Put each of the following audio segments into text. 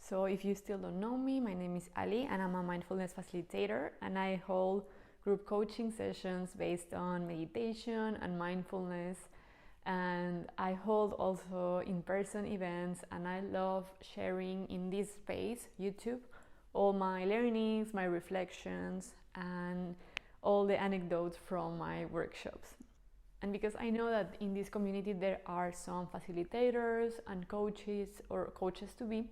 So if you still don't know me, my name is Ali and I'm a mindfulness facilitator, and I hold group coaching sessions based on meditation and mindfulness, and I hold also in-person events, and I love sharing in this space, YouTube, all my learnings, my reflections, and all the anecdotes from my workshops. And because I know that in this community there are some facilitators and coaches or coaches to be,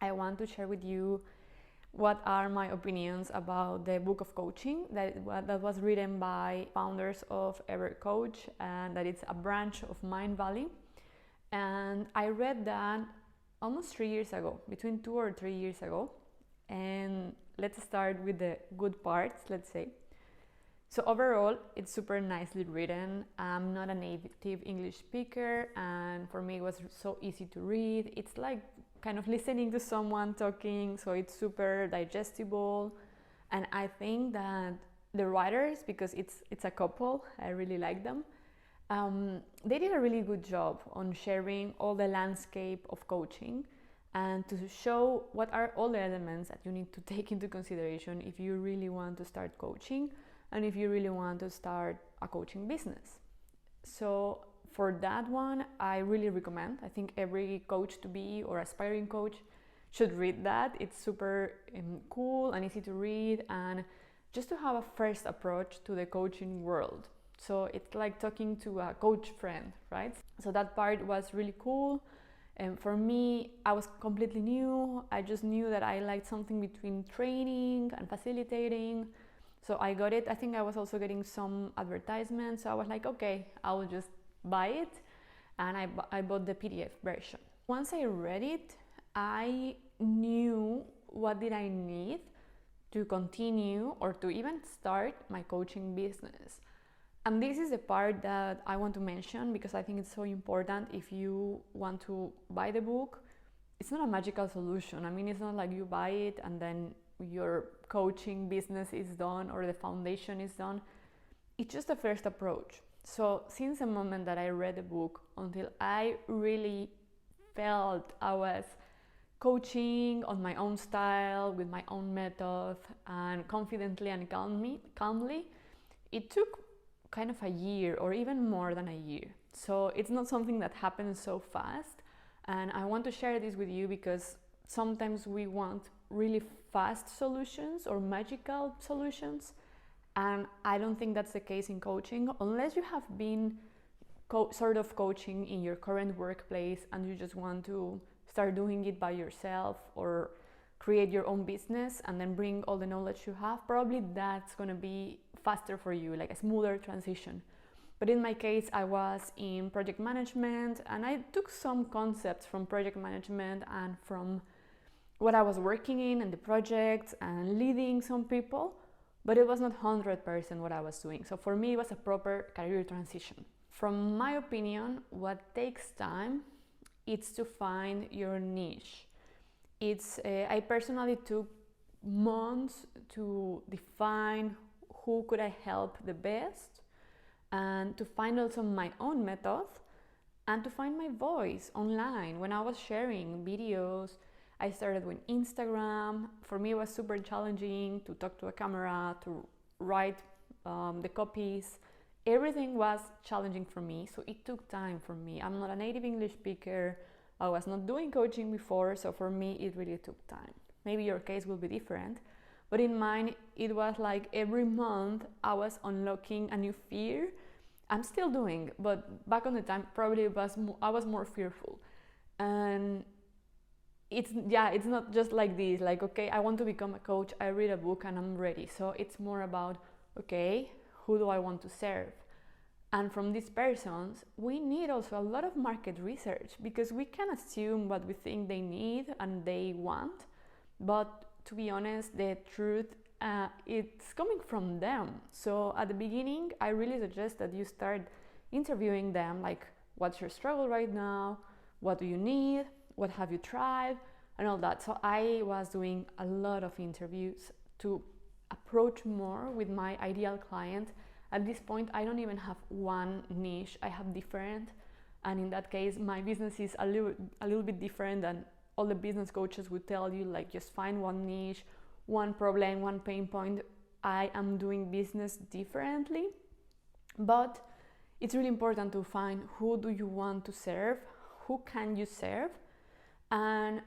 I want to share with you what are my opinions about the book of coaching that was written by founders of Evercoach, and that it's a branch of Mind Valley. And I read that almost 3 years ago, between 2 or 3 years ago. And let's start with the good parts, let's say. So overall, it's super nicely written. I'm not a native English speaker, and for me it was so easy to read. It's like kind of listening to someone talking, so it's super digestible. And I think that the writers, because it's a couple, I really like them, they did a really good job on sharing all the landscape of coaching and to show what are all the elements that you need to take into consideration if you really want to start coaching and if you really want to start a coaching business. So for that one, I really recommend. I think every coach to be or aspiring coach should read that. It's super cool and easy to read, and just to have a first approach to the coaching world. So it's like talking to a coach friend, right? So that part was really cool. And for me, I was completely new. I just knew that I liked something between training and facilitating. So I got it. I think I was also getting some advertisements. So I was like, okay, I will just buy it. And I bought the PDF version. Once I read it, I knew what did I need to continue or to even start my coaching business. And this is the part that I want to mention because I think it's so important. If you want to buy the book, it's not a magical solution. I mean, it's not like you buy it and then your coaching business is done or the foundation is done. It's just a first approach. So since the moment that I read the book until I really felt I was coaching on my own style, with my own method, and confidently and calmly, it took kind of a year or even more than a year. So it's not something that happens so fast. And I want to share this with you because sometimes we want really fast solutions or magical solutions, and I don't think that's the case in coaching unless you have been sort of coaching in your current workplace and you just want to start doing it by yourself or create your own business and then bring all the knowledge you have. Probably that's going to be faster for you, like a smoother transition. But in my case, I was in project management, and I took some concepts from project management and from what I was working in and the projects and leading some people, but it was not 100% what I was doing. So for me, it was a proper career transition. From my opinion, what takes time is to find your niche. I personally took months to define who could I help the best, and to find also my own method, and to find my voice online. When I was sharing videos, I started with Instagram. For me, it was super challenging to talk to a camera, to write the copies. Everything was challenging for me, so it took time for me. I'm not a native English speaker. I was not doing coaching before, so for me, it really took time. Maybe your case will be different, but in mine, it was like every month I was unlocking a new fear. I'm still doing, but back on the time, probably I was more fearful. And it's not just like this, like, okay, I want to become a coach, I read a book and I'm ready. So it's more about, okay, who do I want to serve? And from these persons, we need also a lot of market research, because we can assume what we think they need and they want, but to be honest, the truth, it's coming from them. So at the beginning, I really suggest that you start interviewing them, like, what's your struggle right now? What do you need? What have you tried? And all that. So I was doing a lot of interviews to approach more with my ideal client. At this point, I don't even have one niche. I have different. And in that case, my business is a little bit different than all the business coaches would tell you, like, just find one niche, one problem, one pain point. I am doing business differently, but it's really important to find who do you want to serve, who can you serve, and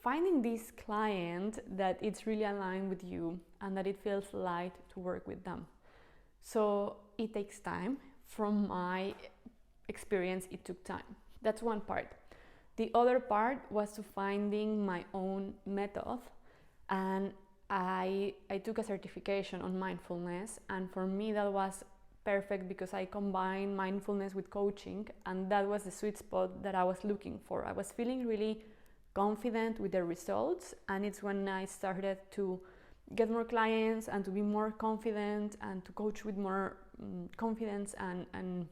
finding this client that it's really aligned with you and that it feels light to work with them. So it takes time. From my experience, it took time. That's one part. The other part was to finding my own method, and I took a certification on mindfulness, and for me that was perfect because I combined mindfulness with coaching, and that was the sweet spot that I was looking for. I was feeling really confident with the results, and it's when I started to get more clients and to be more confident and to coach with more confidence and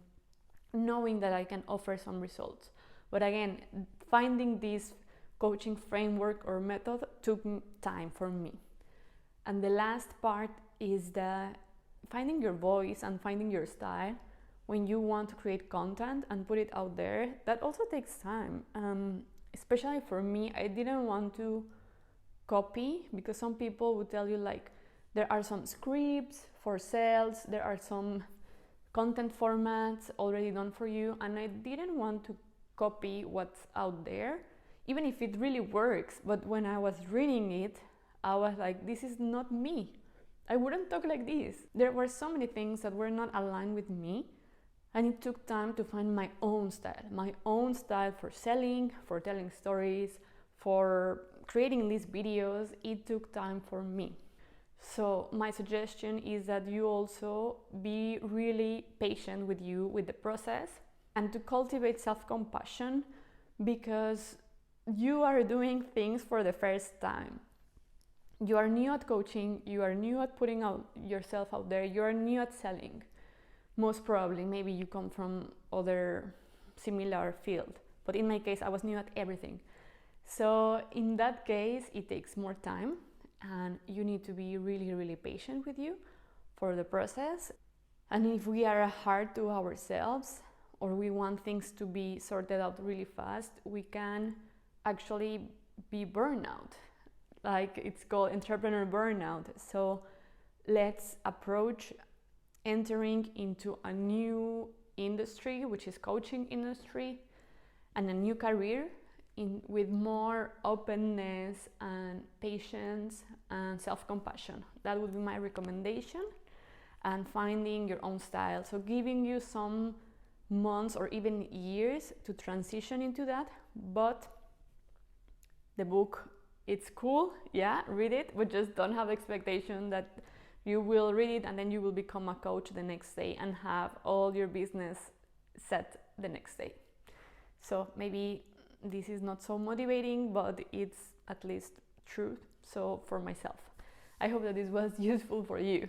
knowing that I can offer some results. But again, finding this coaching framework or method took time for me. And the last part is finding your voice and finding your style when you want to create content and put it out there. That also takes time. Especially for me, I didn't want to copy, because some people would tell you, like, there are some scripts for sales, there are some content formats already done for you, and I didn't want to copy what's out there, even if it really works. But when I was reading it, I was like, this is not me. I wouldn't talk like this. There were so many things that were not aligned with me, and it took time to find my own style for selling, for telling stories, for creating these videos. It took time for me. So my suggestion is that you also be really patient with the process, and to cultivate self-compassion, because you are doing things for the first time. You are new at coaching, you are new at putting yourself out there, you are new at selling. Most probably, maybe you come from other similar field, but in my case, I was new at everything. So in that case, it takes more time, and you need to be really, really patient with you for the process. And if we are hard to ourselves, or we want things to be sorted out really fast, we can actually be burnout. Like, it's called entrepreneur burnout. So let's approach entering into a new industry, which is coaching industry, and a new career with more openness and patience and self-compassion. That would be my recommendation. And finding your own style. So giving you some months or even years to transition into that. But the book, it's cool, yeah, read it, but just don't have expectation that you will read it and then you will become a coach the next day and have all your business set the next day. So maybe this is not so motivating, but it's at least true. So for myself, I hope that this was useful for you.